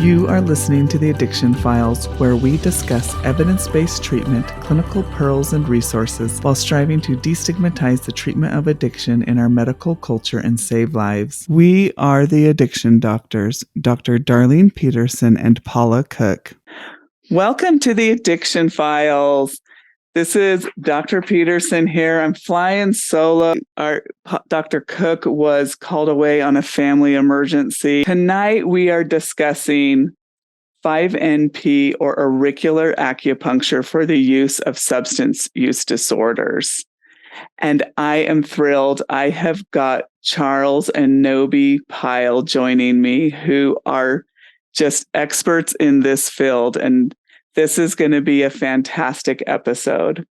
You are listening to the Addiction Files, where we discuss evidence-based treatment, clinical pearls, and resources while striving to destigmatize the treatment of addiction in our medical culture and save lives. We are the Addiction Doctors, Dr. Darlene Petersen and Paula Cook. Welcome to the Addiction Files. This is Dr. Petersen here. I'm flying solo. Our Dr. Cook was called away on a family emergency. Tonight we are discussing 5NP or auricular acupuncture for the use of substance use disorders. And I am thrilled. I have got Charles and Nobi Pyle joining me, who are just experts in this field, and this is going to be a fantastic episode.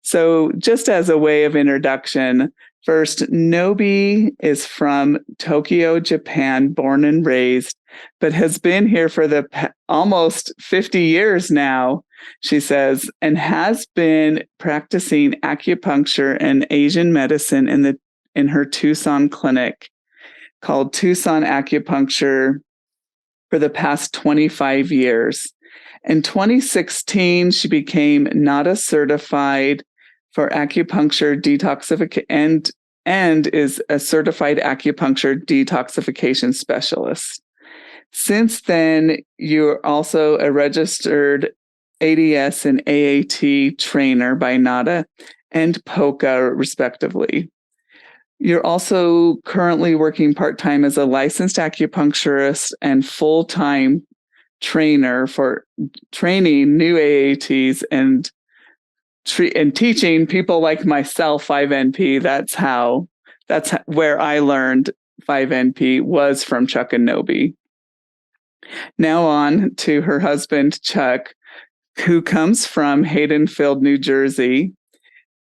So just as a way of introduction, first, Nobi is from Tokyo, Japan, born and raised, but has been here for almost 50 years now, she says, and has been practicing acupuncture and Asian medicine in her Tucson clinic called Tucson Acupuncture for the past 25 years. In 2016, she became NADA certified for acupuncture detoxification and is a certified acupuncture detoxification specialist. Since then, you're also a registered ADS and AAT trainer by NADA and POCA, respectively. You're also currently working part-time as a licensed acupuncturist and full-time trainer for training new AATs and teaching people like myself 5NP. That's where I learned 5NP was from Chuck and Nobi. Now on to her husband, Chuck, who comes from Haydenfield, New Jersey.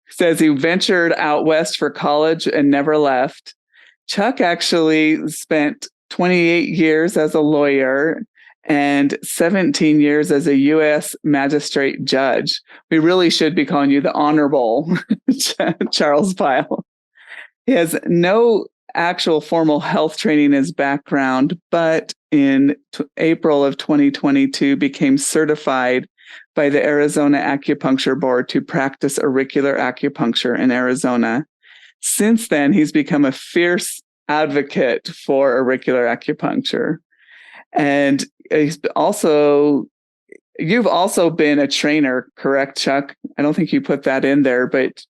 Says he ventured out west for college and never left. Chuck actually spent 28 years as a lawyer and 17 years as a U.S. magistrate judge. We really should be calling you the Honorable Charles Pyle. He has no actual formal health training in his background, but in April of 2022 became certified by the Arizona Acupuncture Board to practice auricular acupuncture in Arizona. Since then, he's become a fierce advocate for auricular acupuncture. And you've also been a trainer, correct, Chuck? I don't think you put that in there, but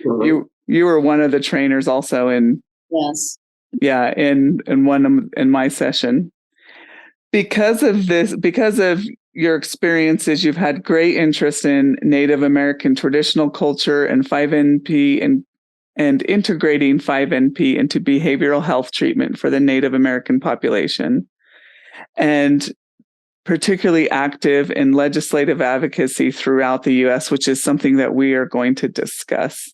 you were one of the trainers also in my session. Because of your experiences, you've had great interest in Native American traditional culture and 5NP and integrating 5NP into behavioral health treatment for the Native American population, and particularly active in legislative advocacy throughout the U.S., which is something that we are going to discuss.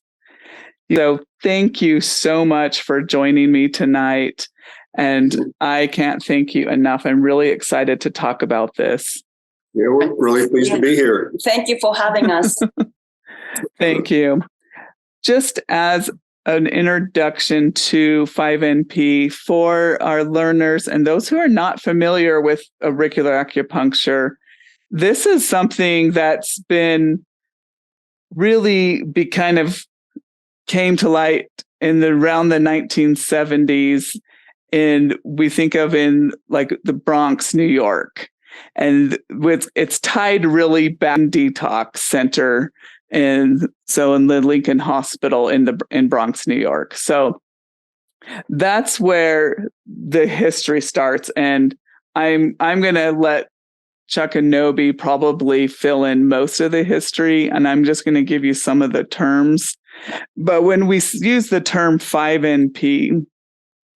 So thank you so much for joining me tonight. And I can't thank you enough. I'm really excited to talk about this. Yeah, we're really pleased to be here. Thank you for having us. Thank you. Just as an introduction to 5NP for our learners and those who are not familiar with auricular acupuncture, this is something that's been really kind of came to light around the 1970s. And we think of in like the Bronx, New York. And it's tied really back in detox center, and so in the Lincoln Hospital in Bronx, New York. So that's where the history starts, and I'm going to let Chuck and Nobi probably fill in most of the history, and I'm just going to give you some of the terms. But when we use the term 5NP,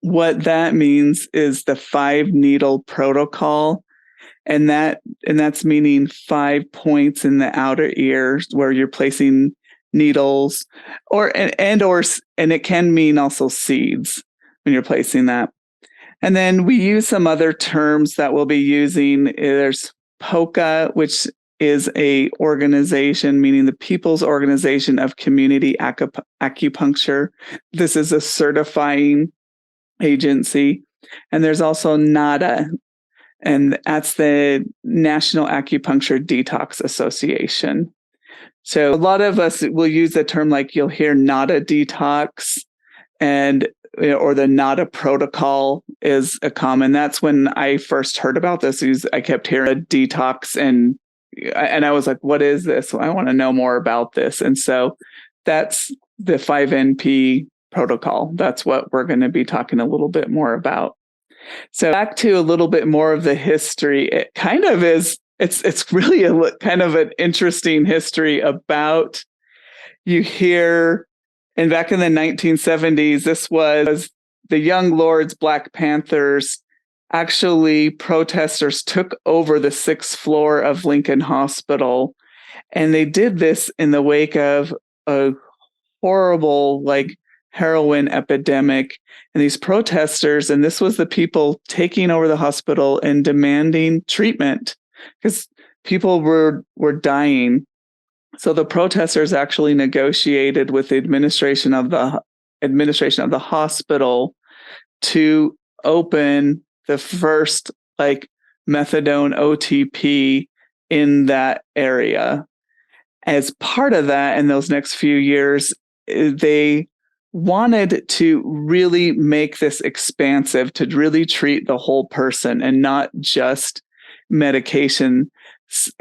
what that means is the 5-needle protocol. And that's meaning 5 points in the outer ear where you're placing needles, and it can mean also seeds when you're placing that. And then we use some other terms that we'll be using. There's POCA, which is a organization, meaning the People's Organization of Community Acupuncture. This is a certifying agency. And there's also NADA, and that's the National Acupuncture Detox Association. So a lot of us will use the term, like you'll hear NADA detox, and or the NADA protocol is a common. That's when I first heard about this. I kept hearing a detox, and I was like, what is this? Well, I want to know more about this. And so that's the 5NP protocol. That's what we're going to be talking a little bit more about. So back to a little bit more of the history. It kind of is, it's really a kind of an interesting history about, you hear, and back in the 1970s, this was the Young Lords, Black Panthers. Actually, protesters took over the 6th floor of Lincoln Hospital, and they did this in the wake of a horrible, like, heroin epidemic. And these protesters, and this was the people taking over the hospital and demanding treatment because people were dying. So the protesters actually negotiated with the administration of the hospital to open the first, like, methadone OTP in that area. As part of that, in those next few years, they wanted to really make this expansive, to really treat the whole person and not just medication.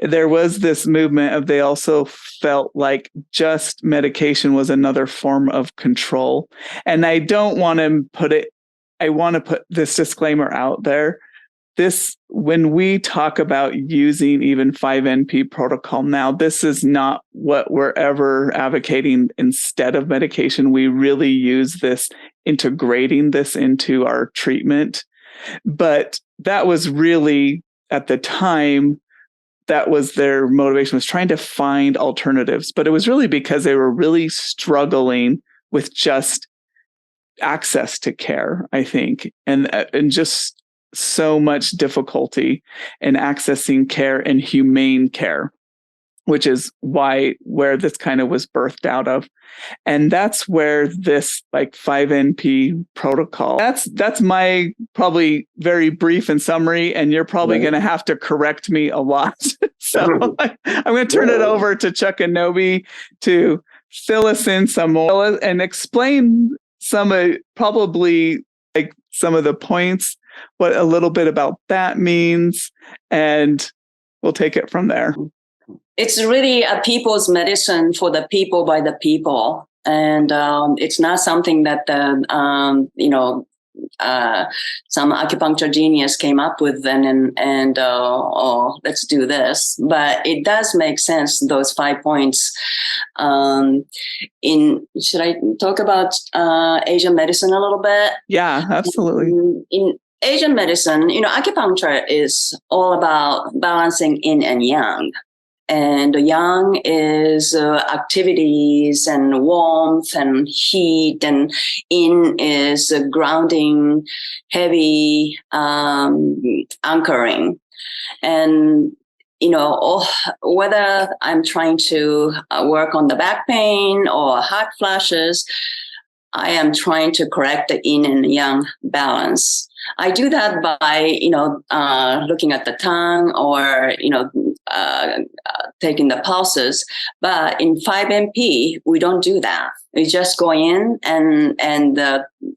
There was this movement of, they also felt like just medication was another form of control. And I don't want to put it, I want to put this disclaimer out there. When we talk about using even 5NP protocol now, this is not what we're ever advocating instead of medication. We really use this, integrating this into our treatment. But that was really, at the time, that was their motivation, was trying to find alternatives. But it was really because they were really struggling with just access to care, I think, and just so much difficulty in accessing care and humane care, which is where this kind of was birthed out of. And that's where this, like, 5NP protocol, that's my probably very brief and summary, and you're probably going to have to correct me a lot. So I'm going to turn it over to Chuck and Nobi to fill us in some more and explain some of the points, what a little bit about that means, and we'll take it from there. It's really a people's medicine for the people by the people. And it's not something that, some acupuncture genius came up with then and let's do this. But it does make sense, those 5 points. Should I talk about Asian medicine a little bit? Yeah, absolutely. In Asian medicine, acupuncture is all about balancing yin and yang. And yang is activities and warmth and heat, and yin is grounding, heavy, anchoring. And, whether I'm trying to work on the back pain or hot flashes, I am trying to correct the yin and yang balance. I do that by, looking at the tongue or, taking the pulses. But in 5NP, we don't do that. We just go in and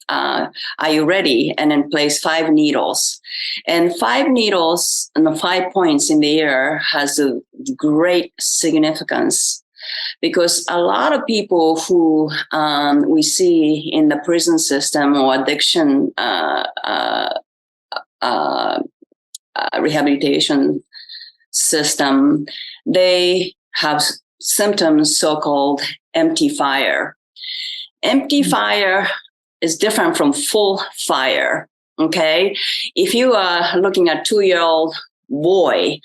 are you ready? And then place 5 needles. And 5 needles and the 5 points in the ear has a great significance. Because a lot of people who we see in the prison system or addiction rehabilitation system, they have symptoms so-called empty fire. Empty fire is different from full fire, okay? If you are looking at 2-year-old boy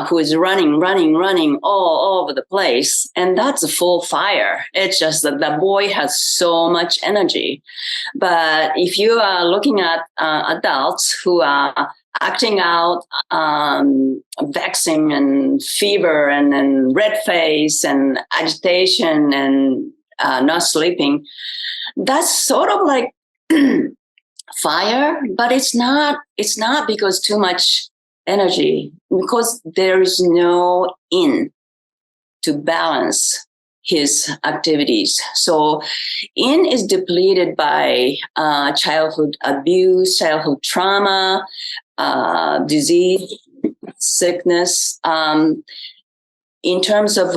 who is running all over the place, and that's a full fire. It's just that the boy has so much energy. But if you are looking at adults who are acting out, vexing and fever and red face and agitation and not sleeping, that's sort of like fire, but it's not because too much energy because there is no in to balance his activities. So in is depleted by childhood abuse, childhood trauma, disease, sickness. In terms of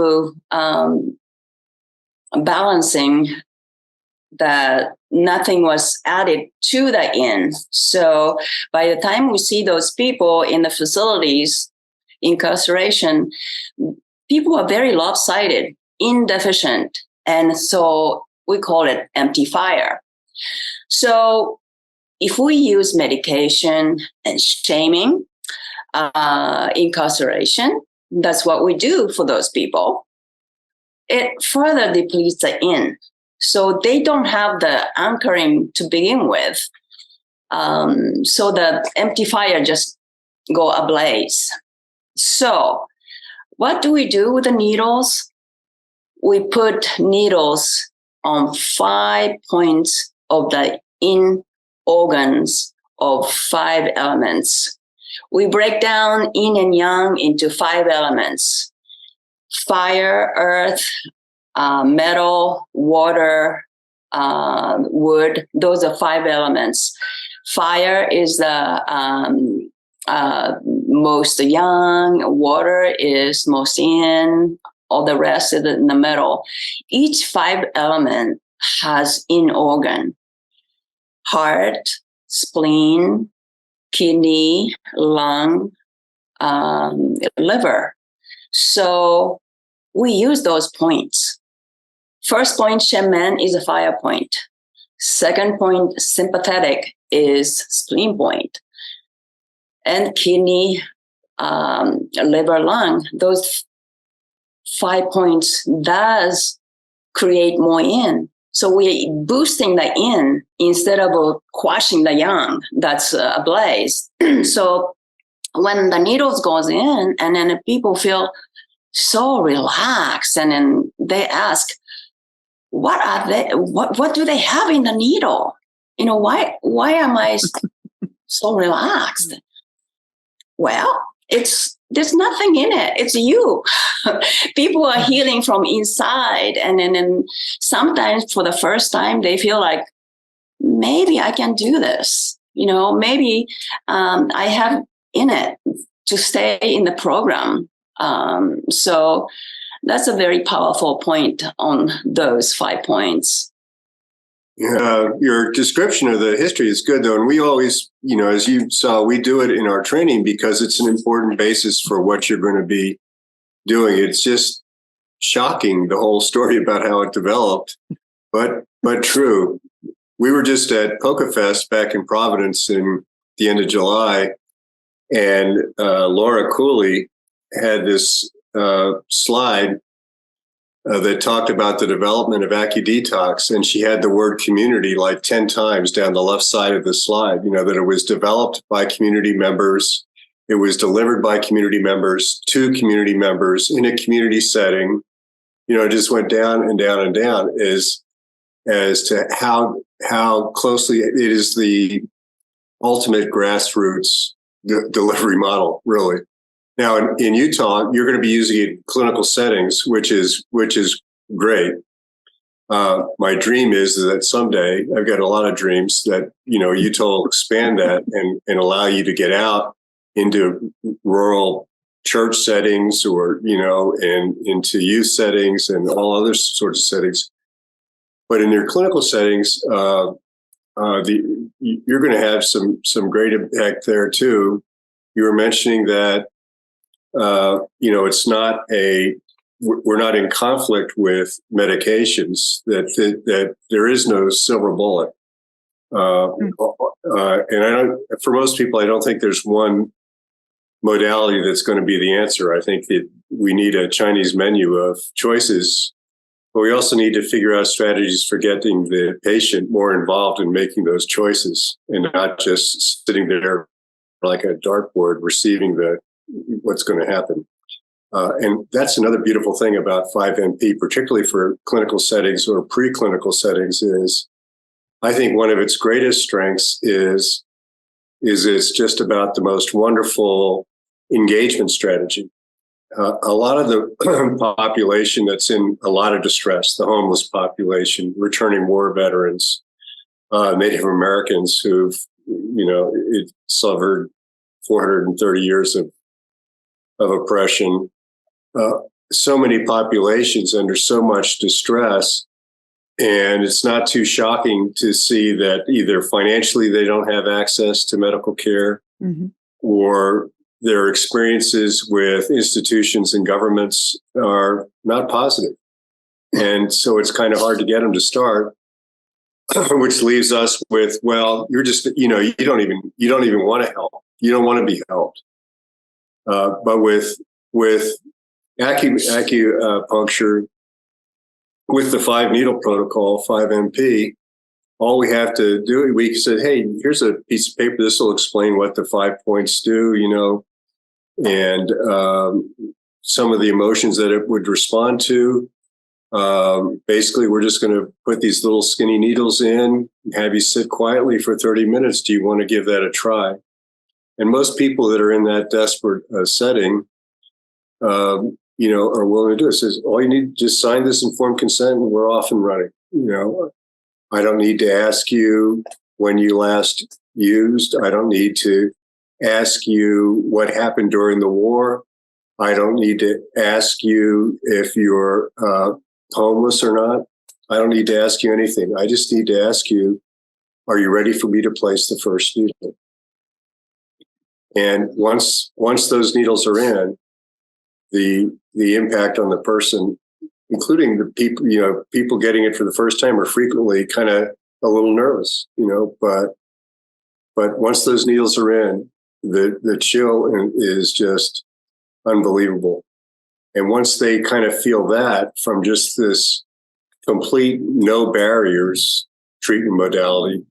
balancing, that nothing was added to the in. So by the time we see those people in the facilities, incarceration, people are very lopsided, indeficient. And so we call it empty fire. So if we use medication and shaming, incarceration, that's what we do for those people. It further depletes the in. So they don't have the anchoring to begin with. So the empty fire just go ablaze. So what do we do with the needles? We put needles on 5 points of the in organs of 5 elements. We break down yin and yang into 5 elements: fire, earth, metal, water, wood. Those are 5 elements. Fire is the most yang, water is most yin, all the rest is in the middle. Each 5 element has in organ: heart, spleen, kidney, lung, liver. So we use those points. First point, Shenmen, is a fire point. Second point, sympathetic, is spleen point. And kidney, liver, lung, those 5 points does create more in. So we're boosting the in instead of quashing the yang that's ablaze. So when the needles goes in and then people feel so relaxed, and then they ask, what are they, what do they have in the needle? You know, why am I so relaxed? Well, there's nothing in it. It's you. People are healing from inside. And then sometimes for the first time, they feel like, maybe I can do this. You know, maybe I have in it to stay in the program. So that's a very powerful point on those 5 points. Your description of the history is good, though. And we always, as you saw, we do it in our training because it's an important basis for what you're going to be doing. It's just shocking, the whole story about how it developed, but true. We were just at PokeFest back in Providence in the end of July, and Laura Cooley had this slide that talked about the development of AcuDetox, and she had the word community like 10 times down the left side of the slide, that it was developed by community members, it was delivered by community members to community members in a community setting. It just went down and down and down as to how closely it is the ultimate grassroots delivery model, really. Now, in Utah, you're going to be using it in clinical settings, which is great. My dream is that someday, I've got a lot of dreams that, Utah will expand that and allow you to get out into rural church settings or, and into youth settings and all other sorts of settings. But in your clinical settings, you're going to have some great impact there too. You were mentioning that it's not we're not in conflict with medications, that there is no silver bullet. And for most people, I don't think there's one modality that's going to be the answer. I think that we need a Chinese menu of choices, but we also need to figure out strategies for getting the patient more involved in making those choices and not just sitting there like a dartboard receiving what's going to happen. And that's another beautiful thing about 5MP, particularly for clinical settings or preclinical settings, is I think one of its greatest strengths is it's just about the most wonderful engagement strategy. A lot of the population that's in a lot of distress, the homeless population, returning war veterans, Native Americans who've, suffered 430 years of oppression, so many populations under so much distress. And it's not too shocking to see that either financially they don't have access to medical care, or their experiences with institutions and governments are not positive. And so it's kind of hard to get them to start, which leaves us with, well, you're just, you don't even want to help. You don't want to be helped. But with acupuncture, with the 5-needle protocol, 5MP, all we have to do, we said, hey, here's a piece of paper. This will explain what the 5 points do, and some of the emotions that it would respond to. Basically, we're just going to put these little skinny needles in, have you sit quietly for 30 minutes. Do you want to give that a try? And most people that are in that desperate setting, are willing to do it. It says, all you need, just sign this informed consent and we're off and running. I don't need to ask you when you last used. I don't need to ask you what happened during the war. I don't need to ask you if you're homeless or not. I don't need to ask you anything. I just need to ask you, are you ready for me to place the first needle? And once those needles are in, the impact on the person, including the people getting it for the first time, are frequently kind of a little nervous, but once those needles are in, the chill is just unbelievable. And once they kind of feel that from just this complete no barriers treatment modality,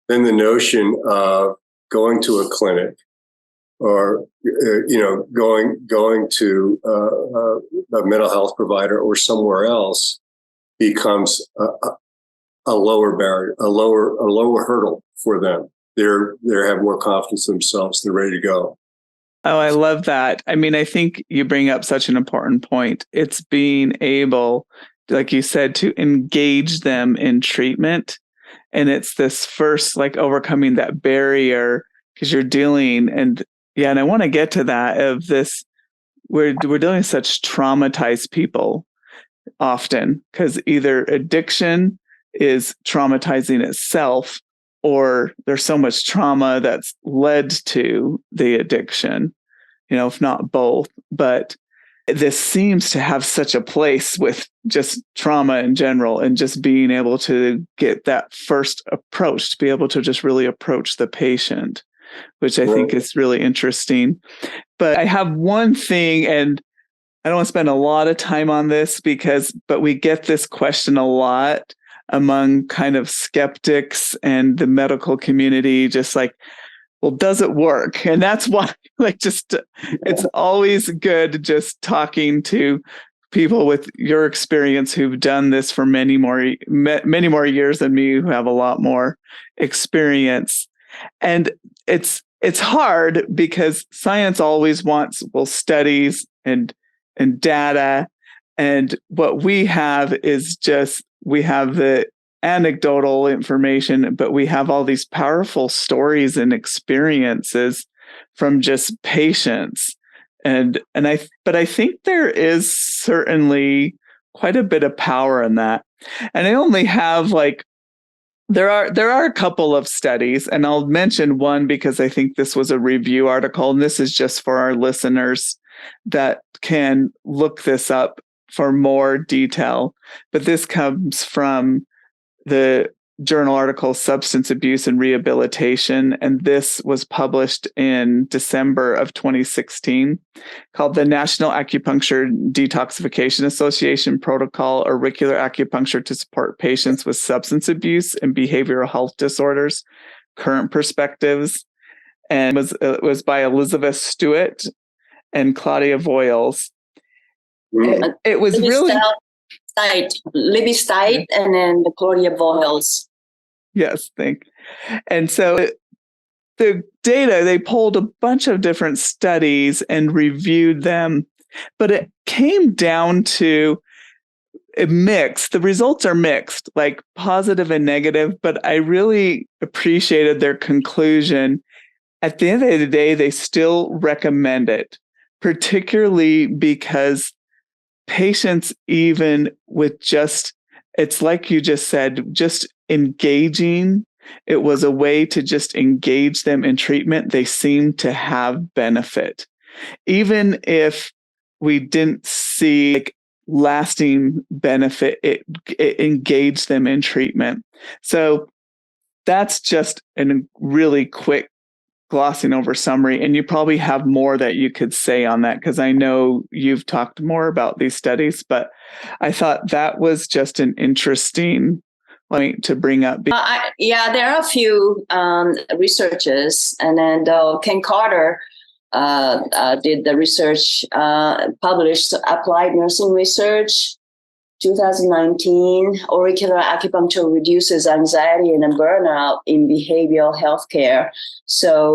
then the notion of going to a clinic or going to a mental health provider or somewhere else becomes a lower barrier, a lower hurdle for them. They have more confidence in themselves. They're ready to go. Oh, I love that. I mean, I think you bring up such an important point. It's being able, like you said, to engage them in treatment. And it's this first, like, overcoming that barrier, because you're dealing, and I want to get to that, of this, we're dealing with such traumatized people often, because either addiction is traumatizing itself, or there's so much trauma that's led to the addiction, if not both. But this seems to have such a place with just trauma in general, and just being able to get that first approach, to be able to just really approach the patient, which I think is really interesting. But I have one thing, and I don't want to spend a lot of time on this but we get this question a lot among kind of skeptics and the medical community, just like, well, does it work? And that's why, it's always good just talking to people with your experience who've done this for many more years than me, who have a lot more experience. And it's hard because science always wants, studies and data. And what we have is we have the anecdotal information, but we have all these powerful stories and experiences from just patients. But I think there is certainly quite a bit of power in that. And I only have there are a couple of studies, and I'll mention one because I think this was a review article, and this is just for our listeners that can look this up for more detail. But this comes from the journal article Substance Abuse and Rehabilitation, and this was published in December of 2016, called the National Acupuncture Detoxification Association Protocol, Auricular Acupuncture to Support Patients with Substance Abuse and Behavioral Health Disorders, Current Perspectives, and it was by Elizabeth Stewart and Claudia Voiles. It was really... Libby Stite, and then the Claudia Voiles. Yes, And so the data, they pulled a bunch of different studies and reviewed them, but it came down to a mix. The results are mixed, like positive and negative, but I really appreciated their conclusion. At the end of the day, they still recommend it, particularly because patients, even with just, it's like you just said, just engaging, it was a way to just engage them in treatment. They seem to have benefit. Even if we didn't see like lasting benefit, it engaged them in treatment. So that's just a really quick glossing over summary. And you probably have more that you could say on that, because I know you've talked more about these studies, but I thought that was just an interesting point to bring up. There are a few researchers, and then Ken Carter did the research, published Applied Nursing Research, 2019, Auricular Acupuncture reduces anxiety and burnout in behavioral healthcare. So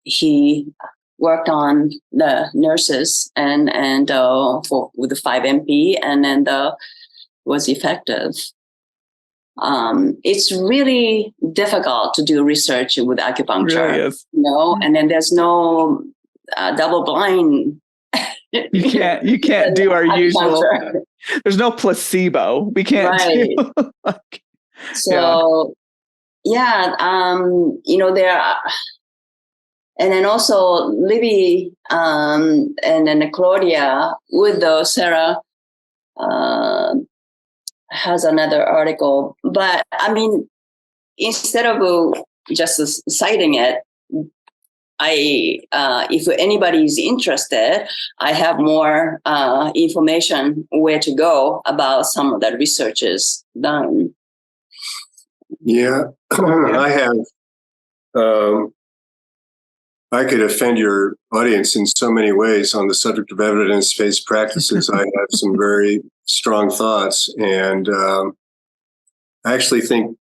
he worked on the nurses and with the 5MP, and then was effective. It's really difficult to do research with acupuncture, really is. And then there's no double blind. You can't do our usual. There's no placebo. We can't do. So, there are, and then also Libby and then Claudia with the Sarah has another article. But I mean, instead of just citing it, if anybody is interested, I have more information where to go about some of the researches done. Yeah, I have. I could offend your audience in so many ways on the subject of evidence-based practices. I have some very strong thoughts, and I actually think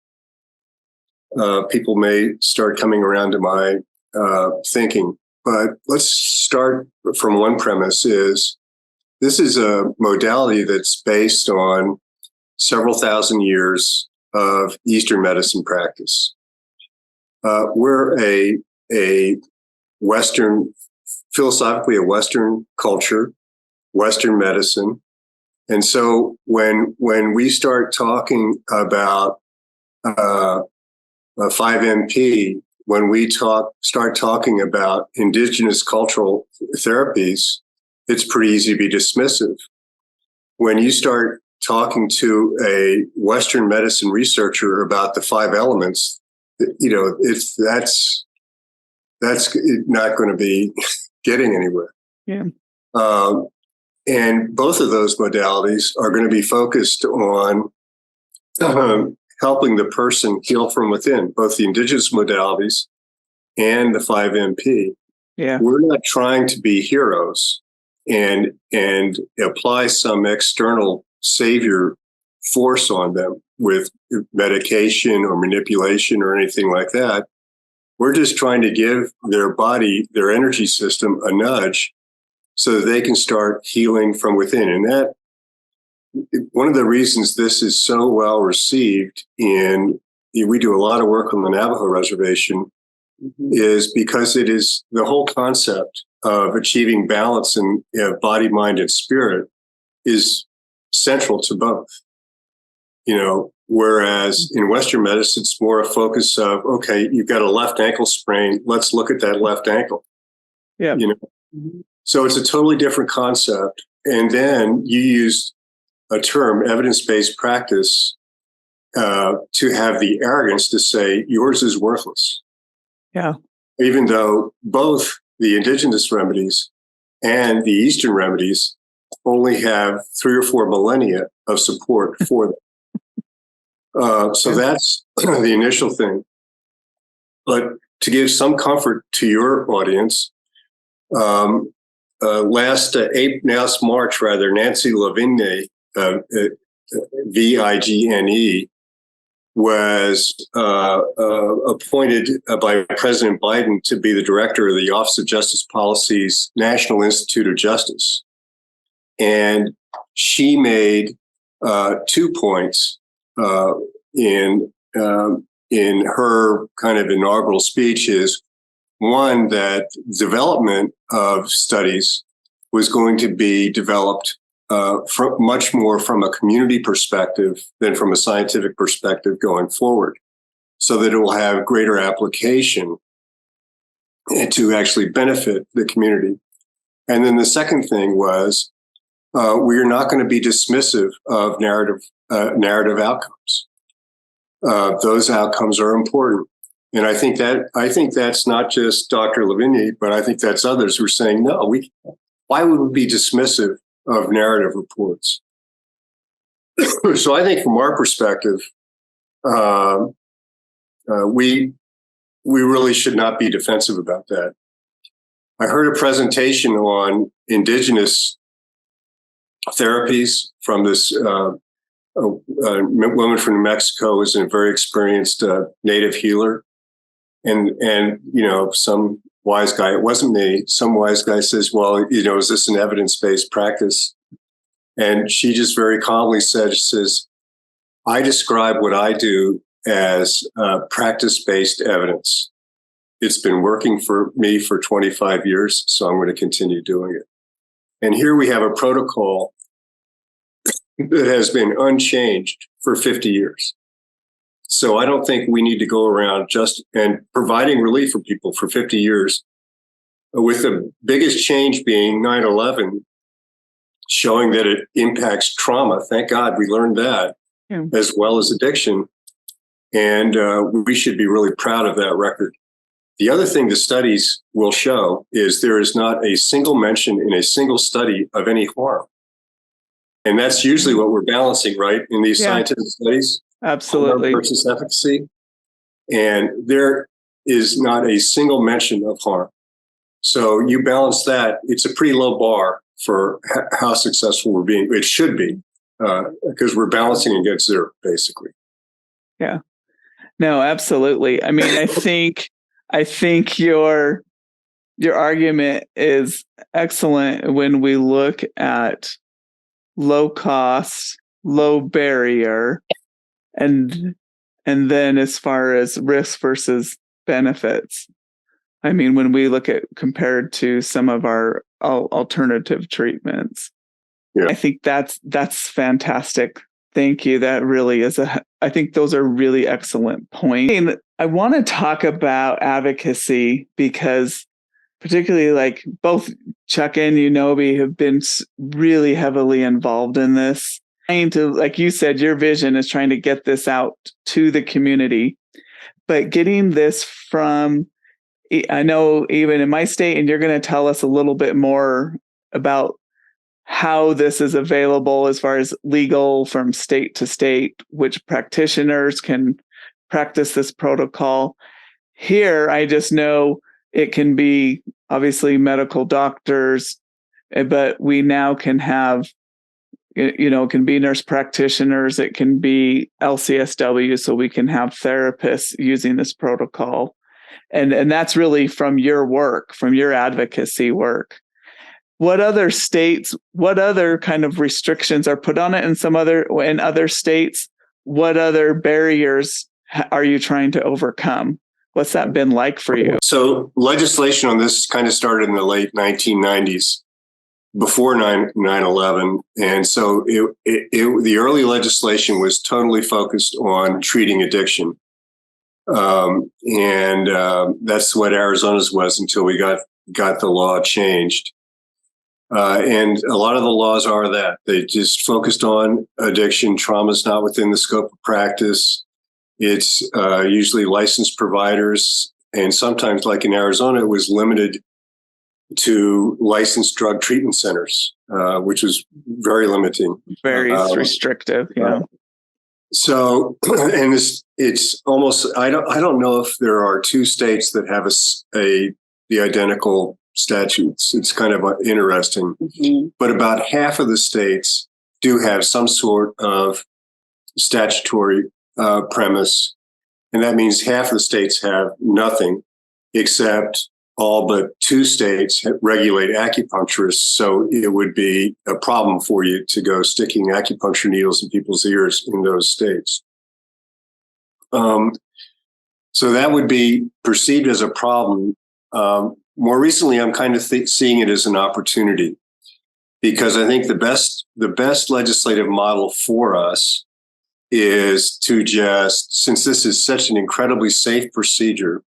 people may start coming around to my thinking. But let's start from one premise: is this is a modality that's based on several thousand years of Eastern medicine practice. We're a Western, philosophically a Western culture, Western medicine. And so when we start talking about 5MP, when we start talking about indigenous cultural therapies, it's pretty easy to be dismissive. When you start talking to a Western medicine researcher about the 5 elements, that's not going to be getting anywhere. Yeah. And both of those modalities are going to be focused on helping the person heal from within, both the indigenous modalities and the 5MP. Yeah. We're not trying to be heroes and apply some external savior force on them with medication or manipulation or anything like that. We're just trying to give their body, their energy system, a nudge so that they can start healing from within. And that, one of the reasons this is so well received we do a lot of work on the Navajo reservation, is because it is the whole concept of achieving balance in body, mind, and spirit is central to both. Whereas in Western medicine, it's more a focus of, okay, you've got a left ankle sprain. Let's look at that left ankle. Yeah. So it's a totally different concept. And then you use a term, evidence-based practice, to have the arrogance to say yours is worthless. Yeah. Even though both the indigenous remedies and the Eastern remedies only have 3 or 4 millennia of support for them. So that's the initial thing. But to give some comfort to your audience, last March, Nancy Lavigne, Vigne, was appointed by President Biden to be the director of the Office of Justice Policy's National Institute of Justice. And she made 2 points in her kind of inaugural speech. Is one, that development of studies was going to be developed much more from a community perspective than from a scientific perspective going forward, so that it will have greater application and to actually benefit the community. And then the second thing was, we're not going to be dismissive of narrative outcomes. Those outcomes are important. And I think that's not just Dr. Lavigne, but I think that's others who are saying, no, why would we be dismissive of narrative reports? So I think from our perspective, we really should not be defensive about that. I heard a presentation on indigenous therapies from this woman from New Mexico, who's a very experienced native healer. And some wise guy, it wasn't me, some wise guy says, well, is this an evidence-based practice? And she just very calmly says, I describe what I do as practice-based evidence. It's been working for me for 25 years, so I'm going to continue doing it. And here we have a protocol that has been unchanged for 50 years. So I don't think we need to go around just and providing relief for people for 50 years, with the biggest change being 9/11, showing that it impacts trauma. Thank God we learned that, as well as addiction. And we should be really proud of that record. The other thing the studies will show is there is not a single mention in a single study of any harm. And that's usually what we're balancing, right, in these scientific studies. Absolutely. Harm versus efficacy. And there is not a single mention of harm. So you balance that, it's a pretty low bar for how successful we're being. It should be, because we're balancing against zero, basically. Yeah. No, absolutely. I mean, I think your argument is excellent when we look at low cost, low barrier, and then as far as risk versus benefits. I mean, when we look at compared to some of our alternative treatments, I think that's fantastic. Thank you. That really is I think those are really excellent points. And I want to talk about advocacy, because particularly like both Chuck and Nobi have been really heavily involved in this. Trying to, like you said, your vision is trying to get this out to the community, but getting this from, I know even in my state, and you're going to tell us a little bit more about how this is available as far as legal from state to state, which practitioners can practice this protocol. Here, I just know it can be obviously medical doctors, but we now can have, it can be nurse practitioners, it can be LCSW, so we can have therapists using this protocol. And that's really from your work, from your advocacy work. What other states, what other kind of restrictions are put on it in other states? What other barriers are you trying to overcome? What's that been like for you? So legislation on this kind of started in the late 1990s, before 9/11. And so the early legislation was totally focused on treating addiction. That's what Arizona's was until we got the law changed. And a lot of the laws are that. They just focused on addiction. Trauma's not within the scope of practice. It's usually licensed providers. And sometimes, like in Arizona, it was limited to licensed drug treatment centers, which was very limiting. Very restrictive, So, and it's almost, I don't know if there are two states that have the identical statutes. It's kind of interesting, but about half of the states do have some sort of statutory premise. And that means half the states have nothing, except all but 2 states regulate acupuncturists. So it would be a problem for you to go sticking acupuncture needles in people's ears in those states. So that would be perceived as a problem. More recently, I'm kind of seeing it as an opportunity, because I think the best legislative model for us is to just, since this is such an incredibly safe procedure,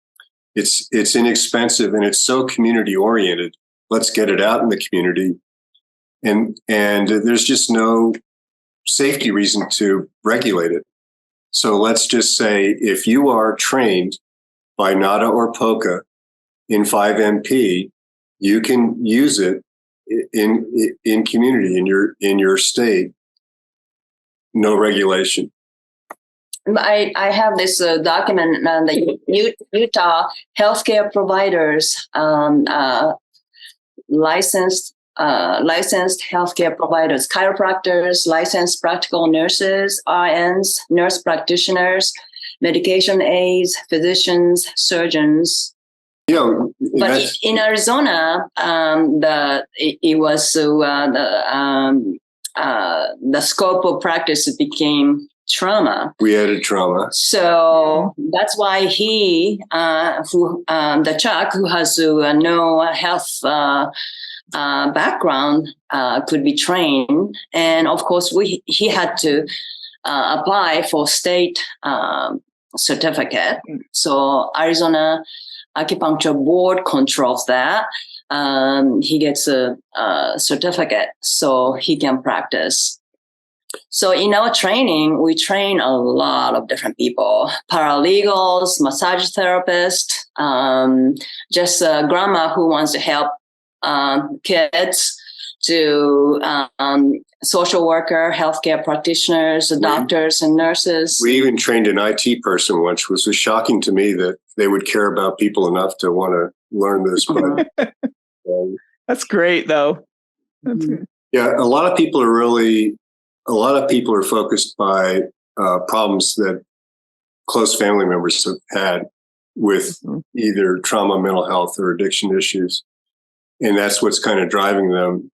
it's inexpensive and it's so community oriented. Let's get it out in the community, and there's just no safety reason to regulate it. So let's just say if you are trained by NADA or POCA in 5MP, you can use it in community in your state. No regulation. I have this document, the Utah healthcare providers, licensed healthcare providers, chiropractors, licensed practical nurses, RNs, nurse practitioners, medication aides, physicians, surgeons. But in Arizona, it was the scope of practice became trauma. We added trauma. So that's why the Chuck, who has no health background, could be trained. And of course, he had to apply for state certificate. So Arizona Acupuncture Board controls that. He gets a certificate so he can practice. So in our training, we train a lot of different people: paralegals, massage therapists, just a grandma who wants to help kids, to social worker, healthcare practitioners, doctors, and nurses. We even trained an IT person once, which was shocking to me that they would care about people enough to want to learn this. But that's great, though. That's good. Yeah, a lot of people are focused by problems that close family members have had with either trauma, mental health, or addiction issues. And that's what's kind of driving them.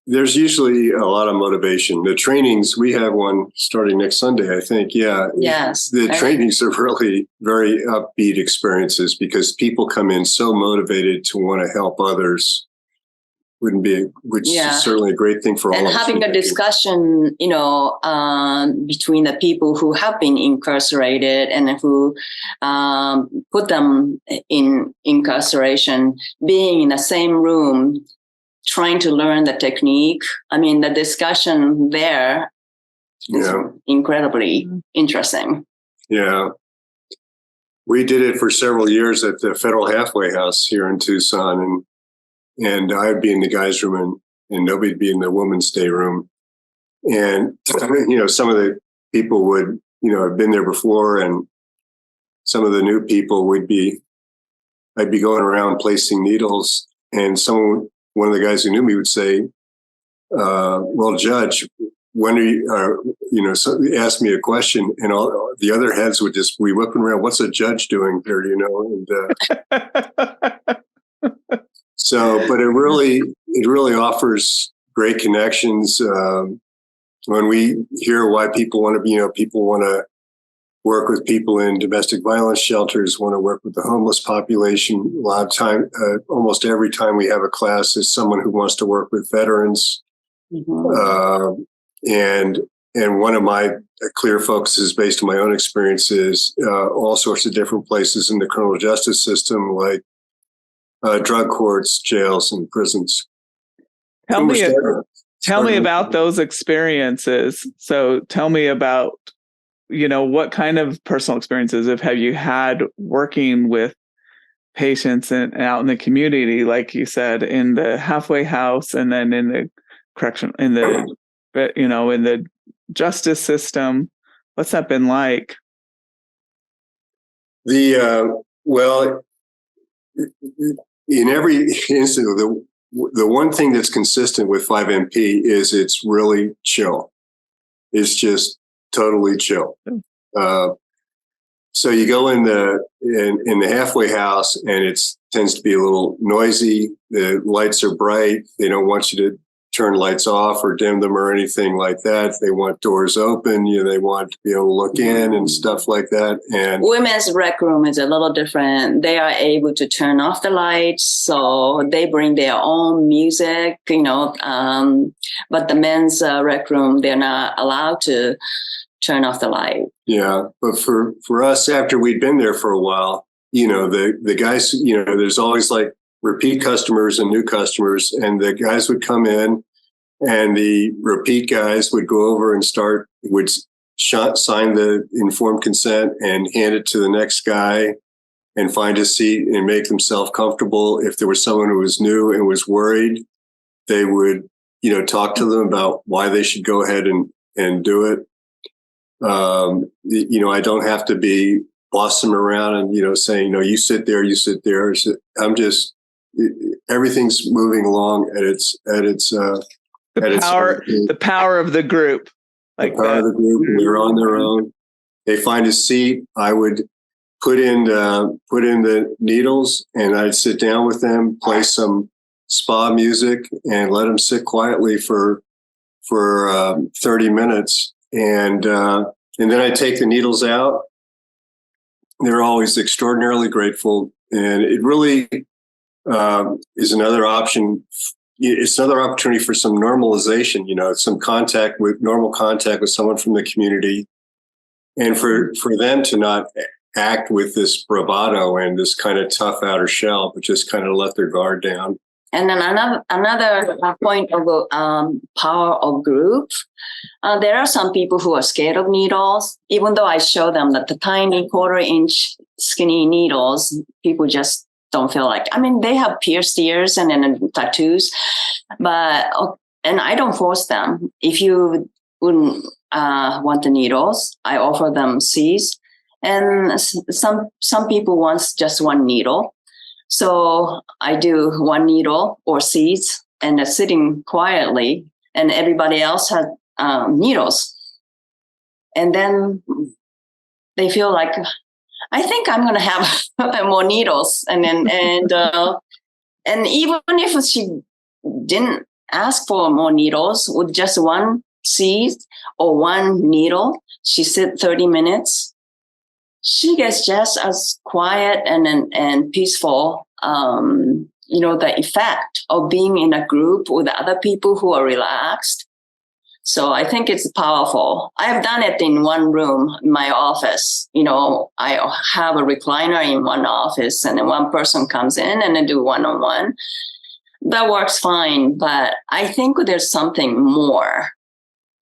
There's usually a lot of motivation. The trainings, we have one starting next Sunday, I think. Yeah. Yes. The trainings are really very upbeat experiences because people come in so motivated to want to help others. Which is certainly a great thing for all of us. And having a discussion, between the people who have been incarcerated and who put them in incarceration, being in the same room, trying to learn the technique. I mean, the discussion there is incredibly interesting. Yeah. We did it for several years at the Federal Halfway House here in Tucson, and I'd be in the guys' room and Nobi'd be in the women's day room. And, some of the people would, have been there before, and some of the new people I'd be going around placing needles, and one of the guys who knew me would say, well, Judge, when are you, ask me a question, and all the other heads would just be whipping around. What's a judge doing there, And, so, but it really offers great connections. When we hear why people want to, people want to work with people in domestic violence shelters, want to work with the homeless population. A lot of time, almost every time we have a class, is someone who wants to work with veterans. Mm-hmm. And one of my clear focuses, based on my own experiences, all sorts of different places in the criminal justice system, like drug courts, jails, and prisons. Tell me about those experiences. So tell me about, what kind of personal experiences have you had working with patients and out in the community, like you said, in the halfway house, and then in the correction, in the justice system. What's that been like? Well, in every instance, the one thing that's consistent with 5MP is it's really chill. It's just totally chill. So you go in the halfway house, and it tends to be a little noisy. The lights are bright. They don't want you to turn lights off or dim them or anything like that. They want doors open. They want to be able to look in and stuff like that. And women's rec room is a little different. They are able to turn off the lights, so they bring their own music, but the men's rec room, they're not allowed to turn off the light. Yeah, but for us, after we'd been there for a while, the guys, there's always like repeat customers and new customers, and the guys would come in, and the repeat guys would go over and would sign the informed consent and hand it to the next guy and find a seat and make themselves comfortable. If there was someone who was new and was worried, they would, talk to them about why they should go ahead and do it. I don't have to be bossing them around and, saying, you sit there, you sit there. I'm just, everything's moving along at its the power of the group. Like the power of the group, and they're on their own. They find a seat. I would put in the needles, and I'd sit down with them, play some spa music, and let them sit quietly for 30 minutes. And then I take the needles out. They're always extraordinarily grateful, and it really is another option. It's another opportunity for some normalization. Some normal contact with someone from the community, and for them to not act with this bravado and this kind of tough outer shell, but just kind of let their guard down. And then another point of power of group, there are some people who are scared of needles. Even though I show them that the tiny 1/4-inch skinny needles, people just don't feel like. They have pierced ears and then tattoos, and I don't force them. If you wouldn't want the needles, I offer them seeds, and some people want just one needle. So I do one needle or seeds, and they're sitting quietly, and everybody else has needles. And then they feel like, I think I'm going to have more needles. And even if she didn't ask for more needles, with just one seed or one needle, she sit 30 minutes. She gets just as quiet and peaceful. The effect of being in a group with other people who are relaxed. So I think it's powerful. I've done it in one room in my office. I have a recliner in one office, and then one person comes in and I do one-on-one. That works fine, but I think there's something more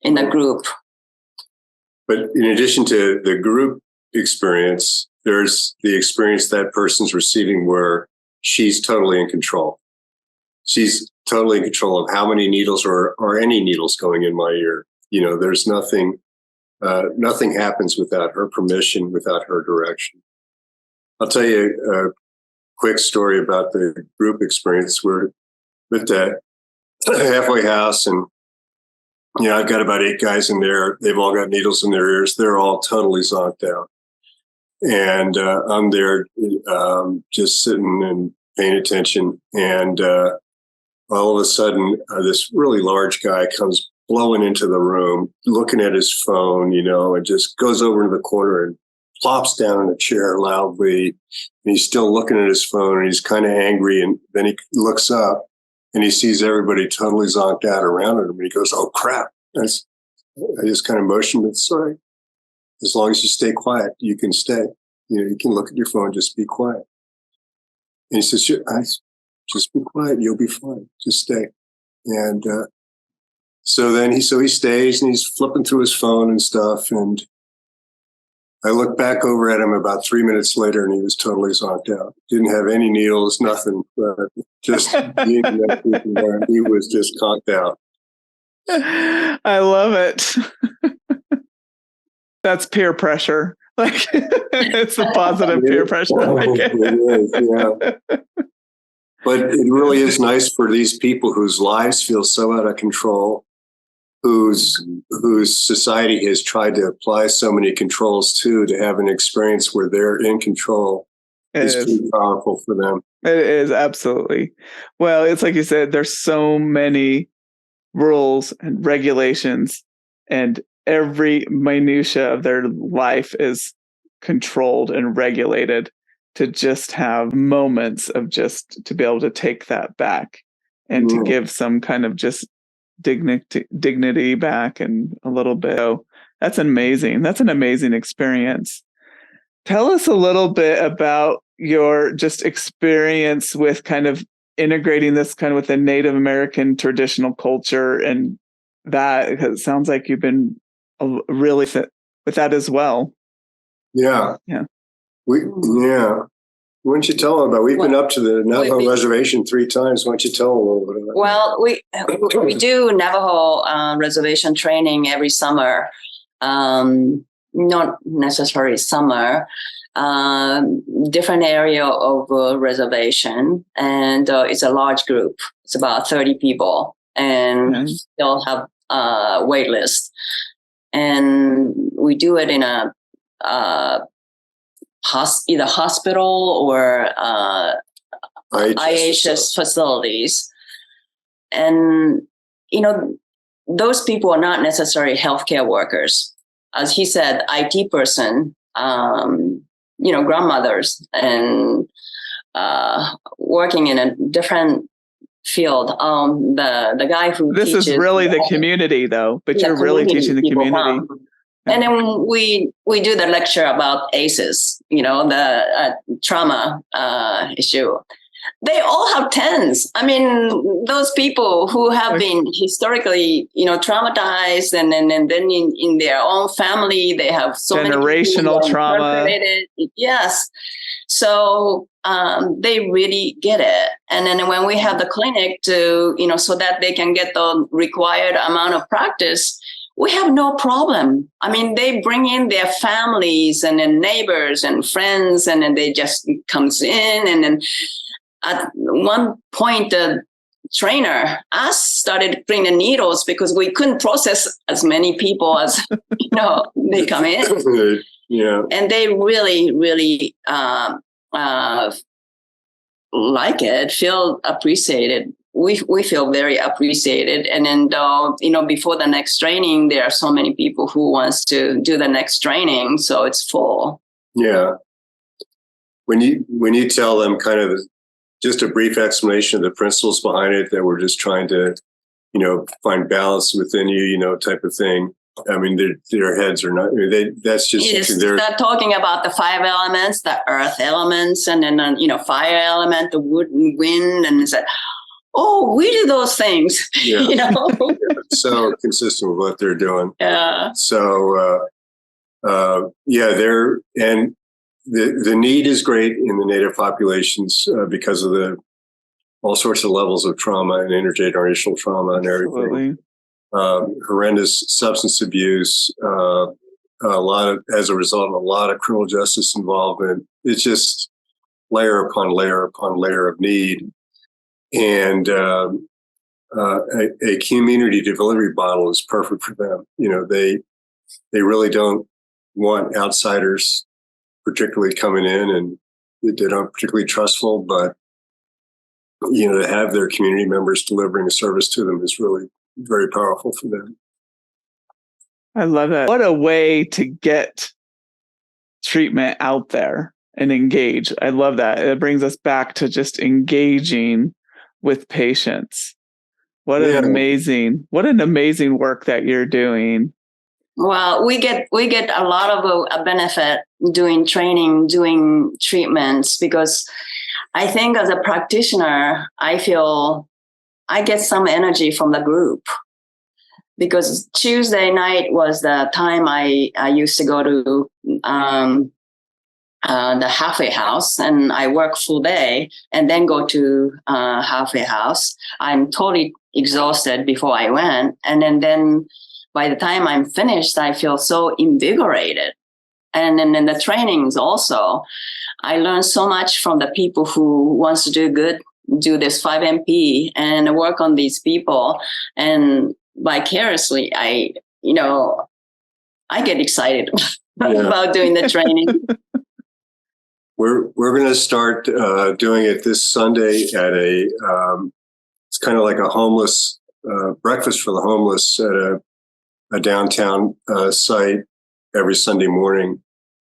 in the group. But in addition to the group experience, there's the experience that person's receiving where she's totally in control. She's totally in control of how many needles or any needles going in my ear. There's nothing happens without her permission, without her direction. I'll tell you a quick story about the group experience. We're at the halfway house, and I've got about 8 guys in there. They've all got needles in their ears. They're all totally zonked out. And I'm there just sitting and paying attention. And all of a sudden, this really large guy comes blowing into the room, looking at his phone, and just goes over to the corner and plops down in a chair loudly. And he's still looking at his phone, and he's kind of angry. And then he looks up, and he sees everybody totally zonked out around him. And he goes, "Oh, crap." I just kind of motioned, but sorry. As long as you stay quiet, you can stay. You can look at your phone, just be quiet. And he says, just be quiet, you'll be fine. Just stay. And so he stays, and he's flipping through his phone and stuff. And I looked back over at him about 3 minutes later, and he was totally zonked out. Didn't have any needles, nothing. Just being there. He was just conked out. I love it. That's peer pressure. It's a positive peer pressure. It is, yeah. But it really is nice for these people whose lives feel so out of control whose society has tried to apply so many controls to have an experience where they're in control is pretty powerful for them. It is, absolutely. Well, it's like you said, there's so many rules and regulations, and every minutia of their life is controlled and regulated to just have moments of just to be able to take that back and to give some kind of just dignity back and a little bit. So that's amazing. That's an amazing experience. Tell us a little bit about your just experience with kind of integrating this kind of with the Native American traditional culture, and that, because it sounds like you've been really fit with that as well. Yeah. Why don't you tell them about? We've been up to the Navajo reservation 3 times. Why don't you tell them a little bit about? Well, we do Navajo reservation training every summer. Not necessarily summer. Different area of reservation, and it's a large group. It's about 30 people, and they'll have a wait list. And we do it in a either hospital or IHS facilities. And, those people are not necessarily healthcare workers. As he said, IT person, grandmothers, and working in a different field. The guy who this teaches, is really the community, though, but you're really teaching the community. And then we do the lecture about ACEs, the trauma issue. They all have tens. I mean, those people who have been historically, traumatized, and then in their own family, they have so generational many trauma. Yes. So they really get it. And then when we have the clinic to, so that they can get the required amount of practice, we have no problem. I mean, they bring in their families and then neighbors and friends, and then they just comes in. And then at one point, the trainer started bringing needles because we couldn't process as many people as, they come in. Yeah. And they really, really like it, feel appreciated. We feel very appreciated. And then, before the next training, there are so many people who wants to do the next training. So it's full. Yeah. When you tell them kind of just a brief explanation of the principles behind it, that we're just trying to, find balance within you, type of thing. I mean, their heads are not, that's just, they're talking about the 5 elements, the earth elements, and then, fire element, the wood and wind. And it's like, oh, we do those things, So consistent with what they're doing. Yeah. So, and the need is great in the Native populations because of all sorts of levels of trauma and intergenerational trauma and everything. Horrendous substance abuse, as a result of a lot of criminal justice involvement. It's just layer upon layer upon layer of need. And a community delivery model is perfect for them. They really don't want outsiders particularly coming in, and they're not particularly trustful, but to have their community members delivering a service to them is really very powerful for them. I love that. What a way to get treatment out there and engage. I love that. It brings us back to just engaging with patients. What an amazing work that you're doing. Well, we get a lot of a benefit doing training, doing treatments, because I think as a practitioner, I feel I get some energy from the group, because Tuesday night was the time I used to go to the halfway house, and I work full day and then go to halfway house. I'm totally exhausted before I went. And then by the time I'm finished, I feel so invigorated. And then in the trainings also, I learned so much from the people who wants to do this 5MP and work on these people. And vicariously, I get excited about doing the training. We're going to start doing it this Sunday at it's kind of like a homeless breakfast for the homeless at a downtown site every Sunday morning.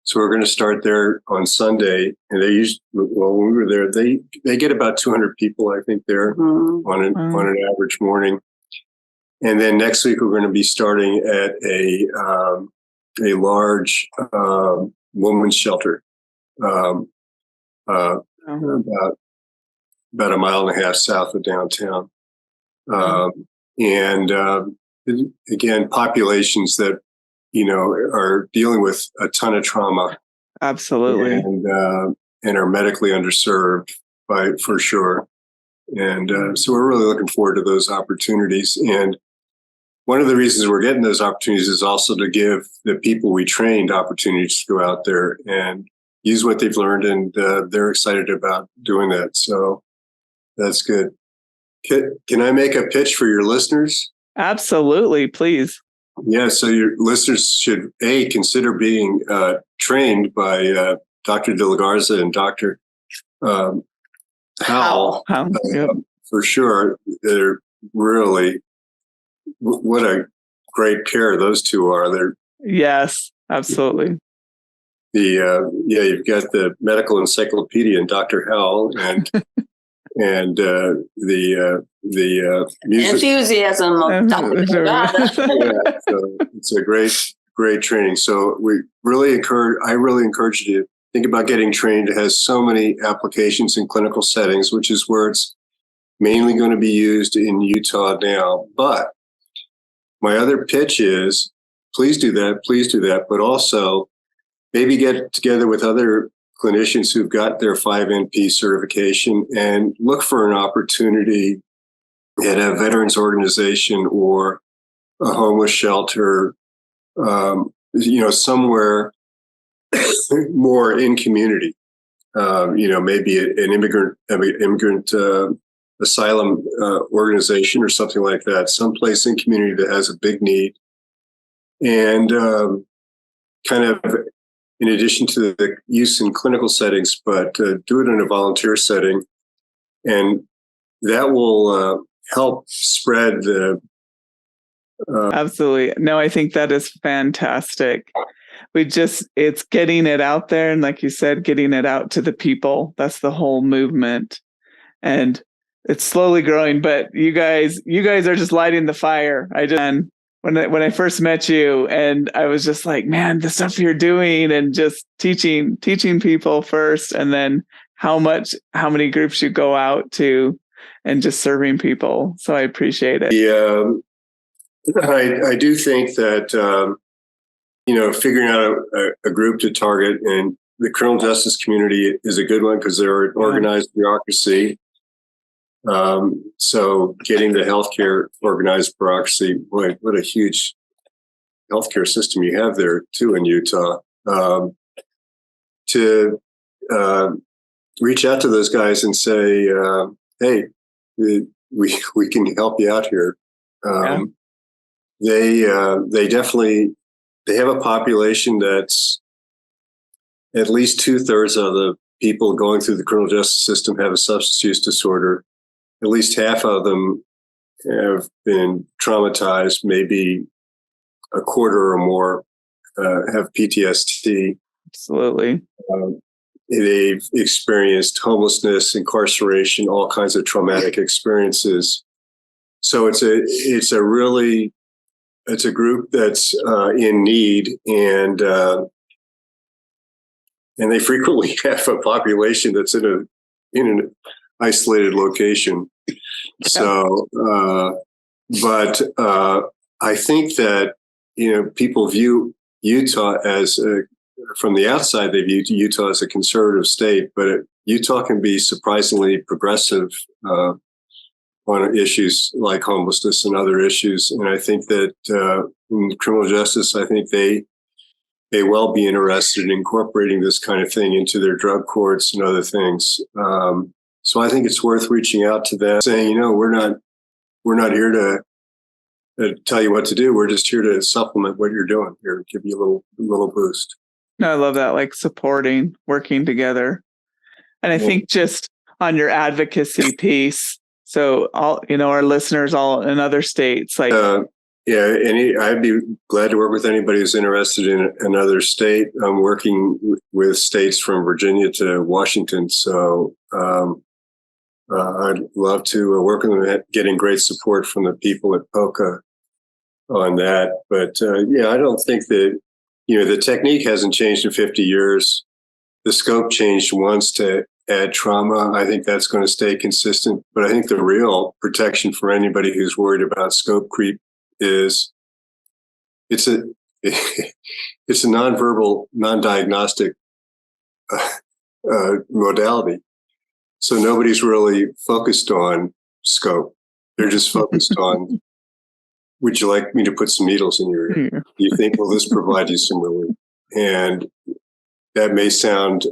So we're going to start there on Sunday, and when we were there, they get about 200 people, I think, there on an average morning. And then next week we're going to be starting at a large women's shelter, about a mile and a half south of downtown, and again, populations that are dealing with a ton of trauma. Absolutely. And are medically underserved for sure. And so we're really looking forward to those opportunities. And one of the reasons we're getting those opportunities is also to give the people we trained opportunities to go out there and use what they've learned. And they're excited about doing that. So that's good. Can I make a pitch for your listeners? Absolutely, please. Yeah, so your listeners should, consider being trained by Dr. De La Garza and Dr. Pyle. Yep. For sure. They're really, what a great pair those two are. Yes, absolutely. You've got the medical encyclopedia and Dr. Howell and the music. Enthusiasm of Dr. Yeah, so it's a great training. So I really encourage you to think about getting trained. It has so many applications in clinical settings, which is where it's mainly going to be used in Utah now. But my other pitch is, please do that, but also maybe get together with other clinicians who've got their 5NP certification and look for an opportunity at a veterans organization or a homeless shelter, somewhere more in community. Maybe an immigrant asylum organization or something like that, someplace in community that has a big need. And kind of in addition to the use in clinical settings, but do it in a volunteer setting. And that will help spread the... Absolutely. No, I think that is fantastic. It's getting it out there. And like you said, getting it out to the people. That's the whole movement. And it's slowly growing, but you guys are just lighting the fire. When I first met you, and I was just like, man, the stuff you're doing and just teaching people first, and then how many groups you go out to and just serving people. So I appreciate it. I do think that, figuring out a group to target, and the criminal justice community is a good one because they're an organized bureaucracy. So getting the healthcare organized bureaucracy, boy, what a huge healthcare system you have there too in Utah. To reach out to those guys and say, hey, we can help you out here. They definitely, they have a population that's at least 2/3 of the people going through the criminal justice system have a substance use disorder. At least half of them have been traumatized, maybe a quarter or more have PTSD. Absolutely. They've experienced homelessness, incarceration, all kinds of traumatic experiences. So it's a group that's in need, and they frequently have a population that's in an isolated location. So, but I think that people view Utah as from the outside, they view Utah as a conservative state, but Utah can be surprisingly progressive on issues like homelessness and other issues. And I think that in criminal justice, I think they may well be interested in incorporating this kind of thing into their drug courts and other things. So I think it's worth reaching out to them, saying, we're not here to tell you what to do. We're just here to supplement what you're doing. Here, give you a little boost. No, I love that, like supporting, working together. And I think just on your advocacy piece, so all, our listeners all in other states, like I'd be glad to work with anybody who's interested in another state. I'm working with states from Virginia to Washington, so I'd love to work with them, getting great support from the people at POCA on that. But I don't think that, the technique hasn't changed in 50 years. The scope changed once to add trauma. I think that's going to stay consistent. But I think the real protection for anybody who's worried about scope creep is it's a nonverbal, non-diagnostic modality. So nobody's really focused on scope. They're just focused on, would you like me to put some needles in your ear? Do you think, will this provide you some relief? And that may sound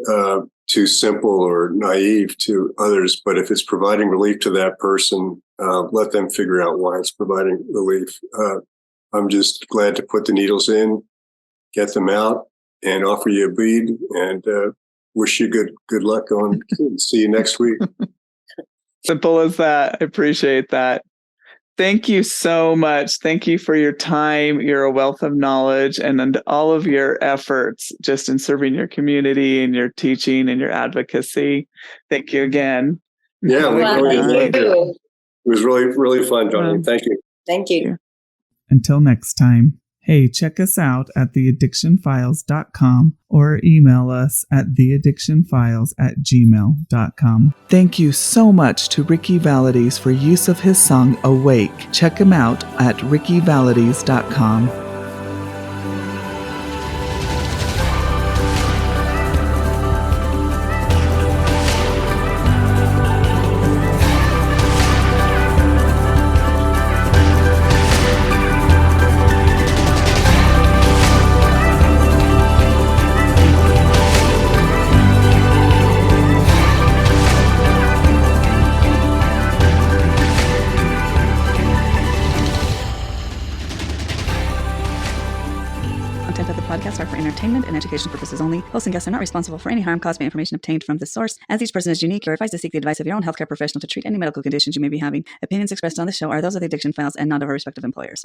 too simple or naive to others, but if it's providing relief to that person, let them figure out why it's providing relief. I'm just glad to put the needles in, get them out, and offer you a bead, and wish you good luck on. See you next week. Simple as that. I appreciate that. Thank you so much. Thank you for your time. You're a wealth of knowledge, and all of your efforts just in serving your community and your teaching and your advocacy. Thank you again. Yeah, it was really, really fun, Darlene. Thank you. Thank you. Until next time. Hey, check us out at theaddictionfiles.com or email us at theaddictionfiles@gmail.com. Thank you so much to Ricky Valades for use of his song Awake. Check him out at rickyvalades.com. Podcasts are for entertainment and education purposes only. Hosts and guests are not responsible for any harm caused by information obtained from this source. As each person is unique, you're advised to seek the advice of your own healthcare professional to treat any medical conditions you may be having. Opinions expressed on this show are those of the Addiction Files and not of our respective employers.